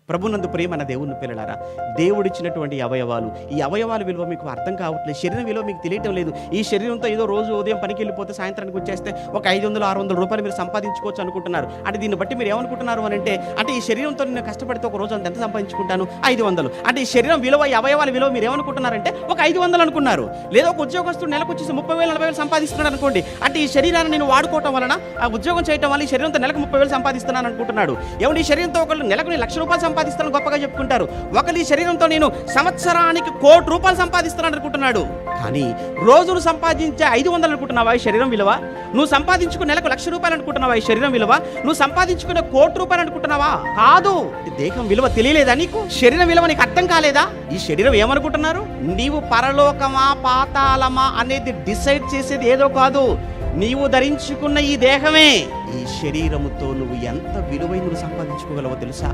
ప్రభునందు ప్రియమైన దేవుని పిల్లలారా, దేవుడిచ్చినటువంటి అవయవాలు, ఈ అవయవాల విలువ మీకు అర్థం కావట్లేదు. శరీరం విలువ మీకు తెలియటం లేదు. ఈ శరీరంతో ఏదో రోజు ఉదయం పనికి వెళ్ళిపోతే సాయంత్రానికి వచ్చేస్తే ఒక 500-600 రూపాయలు మీరు సంపాదించుకోవచ్చు అనుకుంటున్నారు. అంటే దీన్ని బట్టి మీరు ఏమనుకుంటున్నారు అని అంటే ఈ శరీరంతో నేను కష్టపడితే ఒక రోజు అంత ఎంత సంపాదించుకుంటాను? 500. అంటే ఈ శరీరం విలువ, ఈ అవయవాల విలువ మీరు ఏమనుకుంటున్నారంటే ఒక 500 అనుకున్నారు. లేదా ఒక ఉద్యోగస్తుడు నెలకు వచ్చేసి 30,000-40,000 సంపాదిస్తున్నాడు అనుకోండి. అంటే ఈ శరీరాన్ని నేను వాడుకోవటం వలన, ఆ ఉద్యోగం చేయటం వల్ల ఈ శరీరంతో నెలకు 30,000 సంపాదిస్తున్నాను అనుకుంటున్నాడు. ఏమంటే ఈ శరీరంతో ఒకళ్ళు నెలకు ₹1,00,000 సంపాదిస్తాను గొప్పగా చెప్పుకుంటారు. ఒకళ్ళు ఈ శరీరంతో నేను సంవత్సరానికి ₹1,00,00,000 సంపాదిస్తున్నాను అనుకుంటున్నాడు. కానీ రోజును సంపాదించే 500 అనుకుంటున్నావా ఈ శరీరం విలువ? నువ్వు సంపాదించుకునే నెలకు ₹1,00,000 అనుకుంటున్నావా ఈ శరీరం విలువ? నువ్వు సంపాదించుకునే ₹1,00,00,000 అనుకుంటున్నావా? కాదు. దేహం విలువ తెలియలేదా నీకు? శరీరం విలువ నీకు అర్థం కాలేదా? ఈ శరీరం ఏమనుకుంటున్నారు? నీవు పరలోకమా పాతాళమా అనేది డిసైడ్ చేసేది ఏదో కాదు, నీవు ధరించుకున్న ఈ దేహమే. ఈ శరీరముతో నువ్వు ఎంత విలువైనది సంపాదించుకోగలవో తెలుసా?